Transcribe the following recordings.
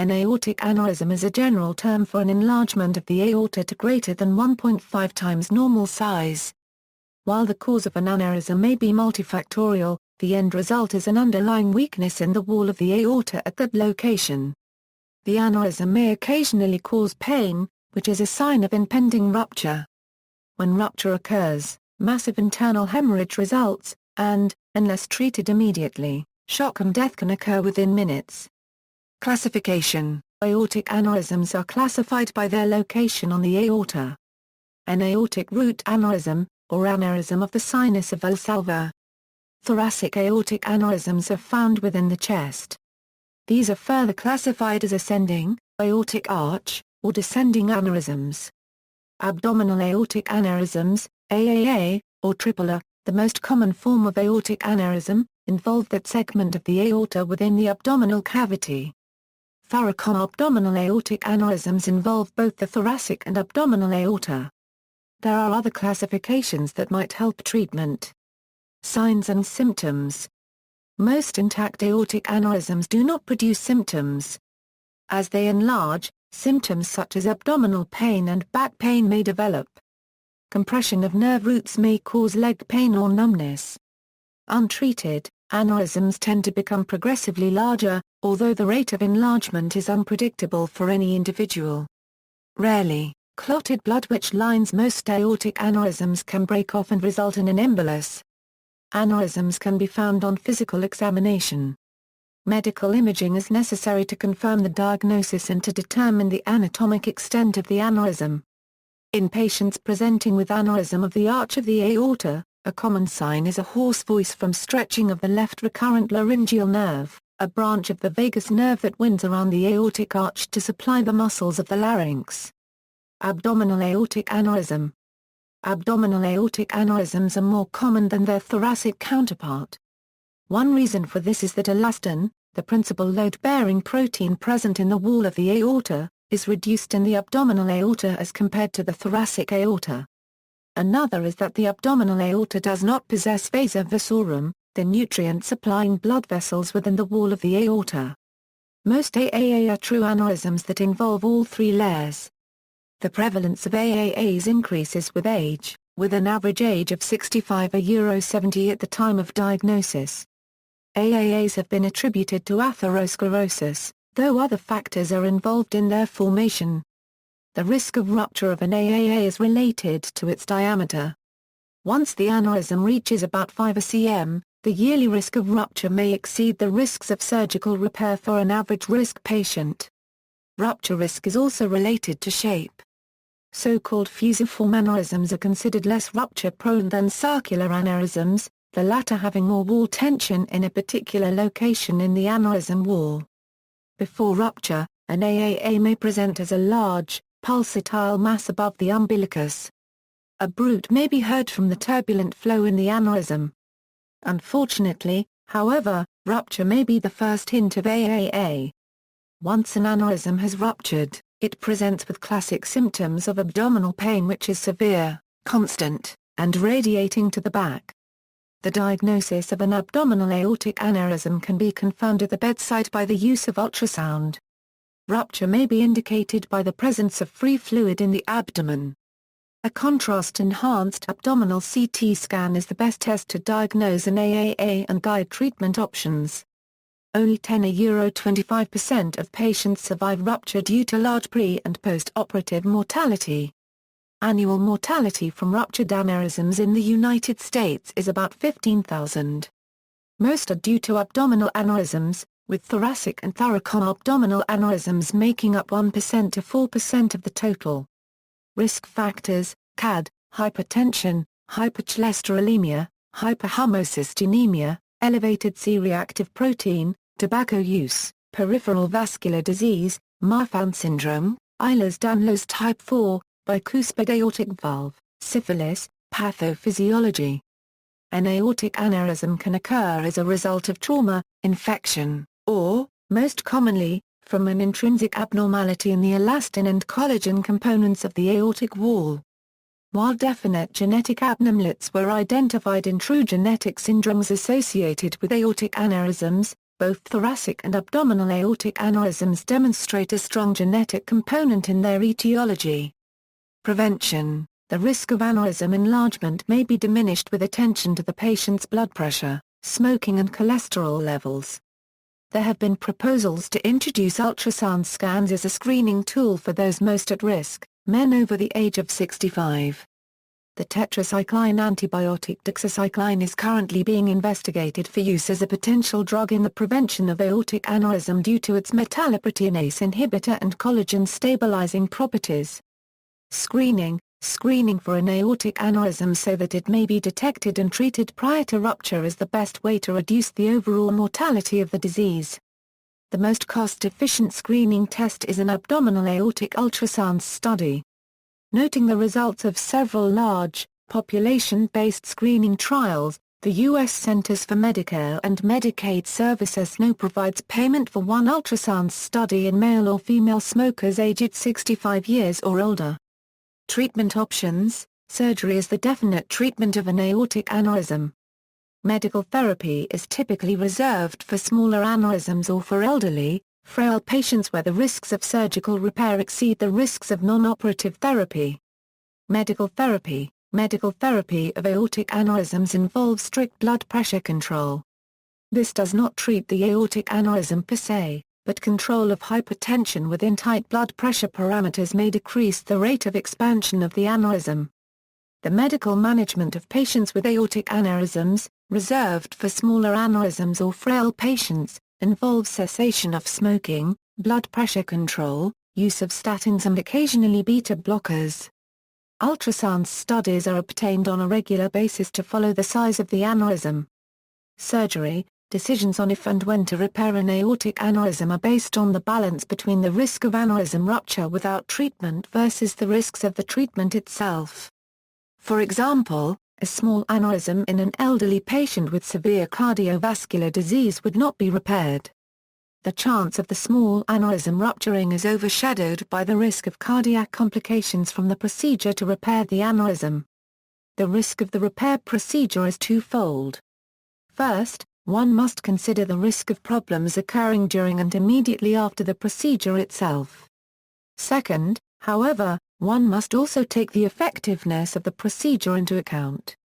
An aortic aneurysm is a general term for an enlargement of the aorta to greater than 1.5 times normal size. While the cause of an aneurysm may be multifactorial, the end result is an underlying weakness in the wall of the aorta at that location. The aneurysm may occasionally cause pain, which is a sign of impending rupture. When rupture occurs, massive internal hemorrhage results, and, unless treated immediately, shock and death can occur within minutes. Classification: aortic aneurysms are classified by their location on the aorta. An aortic root aneurysm, or aneurysm of the sinus of Valsalva. Thoracic aortic aneurysms are found within the chest. These are further classified as ascending, aortic arch, or descending aneurysms. Abdominal aortic aneurysms, AAA, or triple A, the most common form of aortic aneurysm, involve that segment of the aorta within the abdominal cavity. Thoracoabdominal aortic aneurysms involve both the thoracic and abdominal aorta. There are other classifications that might help treatment. Signs and symptoms. Most intact aortic aneurysms do not produce symptoms. As they enlarge, symptoms such as abdominal pain and back pain may develop. Compression of nerve roots may cause leg pain or numbness. Untreated, aneurysms tend to become progressively larger, although the rate of enlargement is unpredictable for any individual. Rarely, clotted blood which lines most aortic aneurysms can break off and result in an embolus. Aneurysms can be found on physical examination. Medical imaging is necessary to confirm the diagnosis and to determine the anatomic extent of the aneurysm. In patients presenting with aneurysm of the arch of the aorta, a common sign is a hoarse voice from stretching of the left recurrent laryngeal nerve, a branch of the vagus nerve that winds around the aortic arch to supply the muscles of the larynx. Abdominal aortic aneurysm. Abdominal aortic aneurysms are more common than their thoracic counterpart. One reason for this is that elastin, the principal load-bearing protein present in the wall of the aorta, is reduced in the abdominal aorta as compared to the thoracic aorta. Another is that the abdominal aorta does not possess vasa vasorum, the nutrient-supplying blood vessels within the wall of the aorta. Most AAA are true aneurysms that involve all three layers. The prevalence of AAAs increases with age, with an average age of 65-70 at the time of diagnosis. AAAs have been attributed to atherosclerosis, though other factors are involved in their formation. The risk of rupture of an AAA is related to its diameter. Once the aneurysm reaches about 5 cm, the yearly risk of rupture may exceed the risks of surgical repair for an average risk patient. Rupture risk is also related to shape. So-called fusiform aneurysms are considered less rupture-prone than circular aneurysms, the latter having more wall tension in a particular location in the aneurysm wall. Before rupture, an AAA may present as a large, pulsatile mass above the umbilicus. A bruit may be heard from the turbulent flow in the aneurysm. Unfortunately, however, rupture may be the first hint of AAA. Once an aneurysm has ruptured, it presents with classic symptoms of abdominal pain which is severe, constant, and radiating to the back. The diagnosis of an abdominal aortic aneurysm can be confirmed at the bedside by the use of ultrasound. Rupture may be indicated by the presence of free fluid in the abdomen. A contrast-enhanced abdominal CT scan is the best test to diagnose an AAA and guide treatment options. Only 10–25% of patients survive rupture due to large pre- and post-operative mortality. Annual mortality from ruptured aneurysms in the United States is about 15,000. Most are due to abdominal aneurysms, with thoracic and thoracoabdominal aneurysms making up 1% to 4% of the total. Risk factors: CAD, hypertension, hypercholesterolemia, hyperhomocystinemia, elevated C-reactive protein, tobacco use, peripheral vascular disease, Marfan syndrome, Ehlers-Danlos type 4, bicuspid aortic valve, syphilis, pathophysiology. An aortic aneurysm can occur as a result of trauma, infection, or, most commonly, from an intrinsic abnormality in the elastin and collagen components of the aortic wall. While definite genetic abnormalities were identified in true genetic syndromes associated with aortic aneurysms, Both thoracic and abdominal aortic aneurysms demonstrate a strong genetic component in their etiology. Prevention. The risk of aneurysm enlargement may be diminished with attention to the patient's blood pressure, smoking and cholesterol levels. There have been proposals to introduce ultrasound scans as a screening tool for those most at risk, men over the age of 65. The tetracycline antibiotic doxycycline is currently being investigated for use as a potential drug in the prevention of aortic aneurysm due to its metalloproteinase inhibitor and collagen-stabilizing properties. Screening for an aortic aneurysm so that it may be detected and treated prior to rupture is the best way to reduce the overall mortality of the disease. The most cost-efficient screening test is an abdominal aortic ultrasound study. Noting the results of several large, population-based screening trials, the U.S. Centers for Medicare and Medicaid Services now provides payment for one ultrasound study in male or female smokers aged 65 years or older. Treatment options. Surgery is the definite treatment of an aortic aneurysm. Medical therapy is typically reserved for smaller aneurysms or for elderly, frail patients where the risks of surgical repair exceed the risks of non-operative therapy. Medical therapy of aortic aneurysms involves strict blood pressure control. This does not treat the aortic aneurysm per se, but control of hypertension within tight blood pressure parameters may decrease the rate of expansion of the aneurysm. The medical management of patients with aortic aneurysms, reserved for smaller aneurysms or frail patients, involves cessation of smoking, blood pressure control, use of statins and occasionally beta blockers. Ultrasound studies are obtained on a regular basis to follow the size of the aneurysm. Surgery. Decisions on if and when to repair an aortic aneurysm are based on the balance between the risk of aneurysm rupture without treatment versus the risks of the treatment itself. For example, a small aneurysm in an elderly patient with severe cardiovascular disease would not be repaired. The chance of the small aneurysm rupturing is overshadowed by the risk of cardiac complications from the procedure to repair the aneurysm. The risk of the repair procedure is twofold. First, one must consider the risk of problems occurring during and immediately after the procedure itself. Second, however, one must also take the effectiveness of the procedure into account.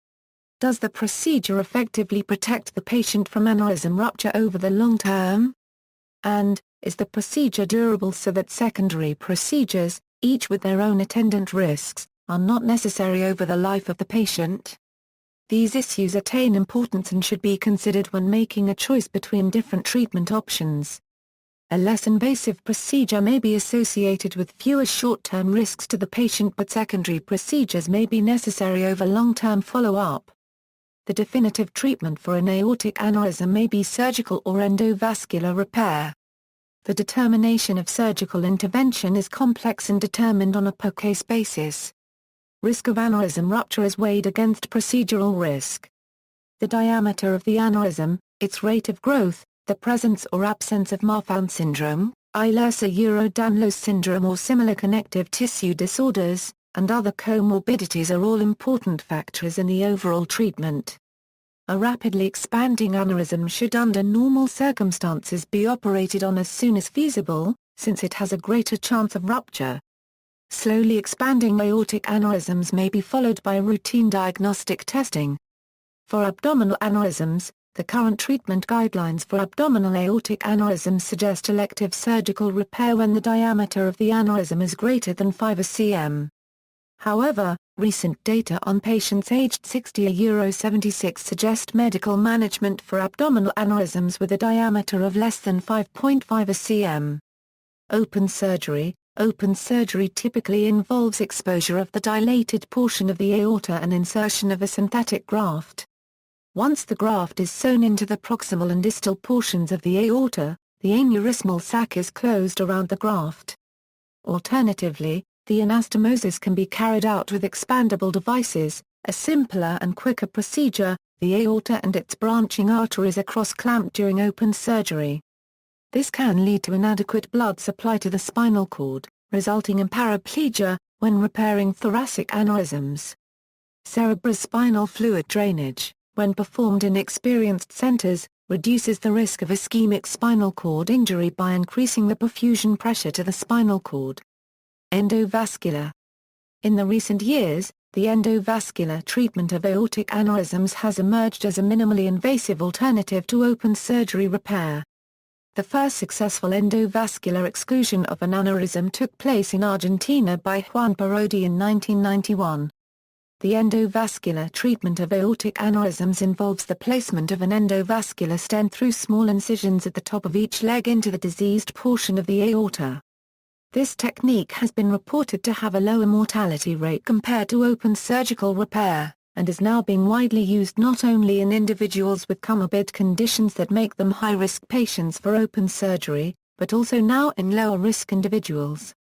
Does the procedure effectively protect the patient from aneurysm rupture over the long term? And, is the procedure durable so that secondary procedures, each with their own attendant risks, are not necessary over the life of the patient? These issues attain importance and should be considered when making a choice between different treatment options. A less invasive procedure may be associated with fewer short-term risks to the patient, but secondary procedures may be necessary over long-term follow-up. The definitive treatment for an aortic aneurysm may be surgical or endovascular repair. The determination of surgical intervention is complex and determined on a per-case basis. Risk of aneurysm rupture is weighed against procedural risk. The diameter of the aneurysm, its rate of growth, the presence or absence of Marfan syndrome, Ehlers-Danlos syndrome or similar connective tissue disorders, and other comorbidities are all important factors in the overall treatment. A rapidly expanding aneurysm should under normal circumstances be operated on as soon as feasible, since it has a greater chance of rupture. Slowly expanding aortic aneurysms may be followed by routine diagnostic testing. For abdominal aneurysms, the current treatment guidelines for abdominal aortic aneurysms suggest elective surgical repair when the diameter of the aneurysm is greater than 5 cm. However, recent data on patients aged 60-76 suggest medical management for abdominal aneurysms with a diameter of less than 5.5 cm. Open surgery. Open surgery typically involves exposure of the dilated portion of the aorta and insertion of a synthetic graft. Once the graft is sewn into the proximal and distal portions of the aorta, the aneurysmal sac is closed around the graft. Alternatively, the anastomosis can be carried out with expandable devices, a simpler and quicker procedure. The aorta and its branching arteries are cross-clamped during open surgery. This can lead to inadequate blood supply to the spinal cord, resulting in paraplegia, when repairing thoracic aneurysms. Cerebrospinal fluid drainage, when performed in experienced centers, reduces the risk of ischemic spinal cord injury by increasing the perfusion pressure to the spinal cord. Endovascular. In the recent years, the endovascular treatment of aortic aneurysms has emerged as a minimally invasive alternative to open surgery repair. The first successful endovascular exclusion of an aneurysm took place in Argentina by Juan Parodi in 1991. The endovascular treatment of aortic aneurysms involves the placement of an endovascular stent through small incisions at the top of each leg into the diseased portion of the aorta. This technique has been reported to have a lower mortality rate compared to open surgical repair, and is now being widely used not only in individuals with comorbid conditions that make them high-risk patients for open surgery, but also now in lower-risk individuals.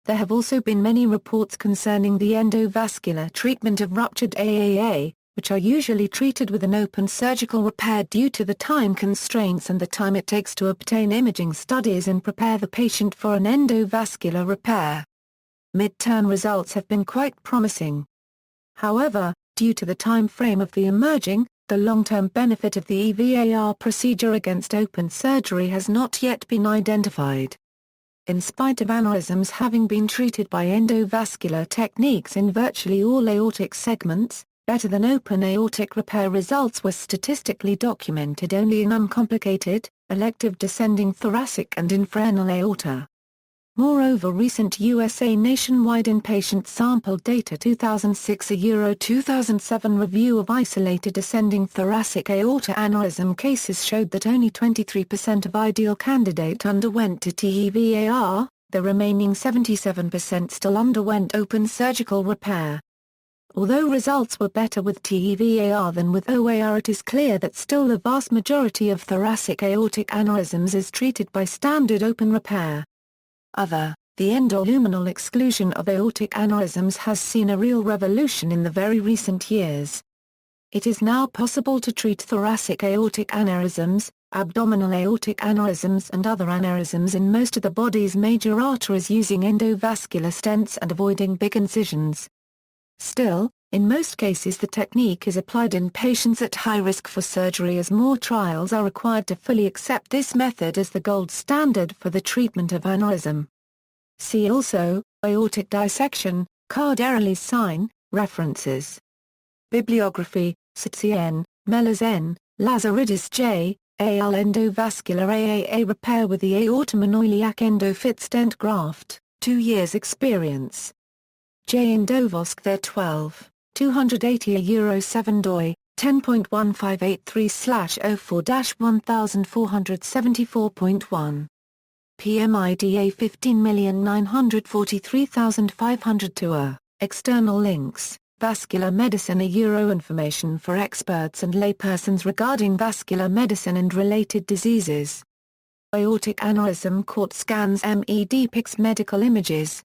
There have also been many reports concerning the endovascular treatment of ruptured AAA, which are usually treated with an open surgical repair due to the time constraints and the time it takes to obtain imaging studies and prepare the patient for an endovascular repair. Mid-term results have been quite promising. However, due to the time frame of the emerging, the long-term benefit of the EVAR procedure against open surgery has not yet been identified. In spite of aneurysms having been treated by endovascular techniques in virtually all aortic segments, better than open aortic repair results were statistically documented only in uncomplicated, elective descending thoracic and infrarenal aorta. Moreover, recent USA nationwide inpatient sample data 2006 a 2007 review of isolated descending thoracic aorta aneurysm cases showed that only 23% of ideal candidate underwent to TEVAR, the remaining 77% still underwent open surgical repair. Although results were better with TEVAR than with OAR, it is clear that still the vast majority of thoracic aortic aneurysms is treated by standard open repair. The endoluminal exclusion of aortic aneurysms has seen a real revolution in the very recent years. It is now possible to treat thoracic aortic aneurysms, abdominal aortic aneurysms and other aneurysms in most of the body's major arteries using endovascular stents and avoiding big incisions. Still, in most cases the technique is applied in patients at high risk for surgery as more trials are required to fully accept this method as the gold standard for the treatment of aneurysm. See also, aortic dissection, Cardarelli's sign, references. Bibliography, Sitsi N, Mellors N, Lazaridis J, al endovascular AAA repair with the aortomonoiliac endofit stent graft, 2 years experience. J. Endovosk there 12, 280 7 doi, 10.1583/04-1474.1. PMIDA 15,943,502. External links, Vascular Medicine information for experts and laypersons regarding vascular medicine and related diseases. Aortic aneurysm CT scans MED pics medical images.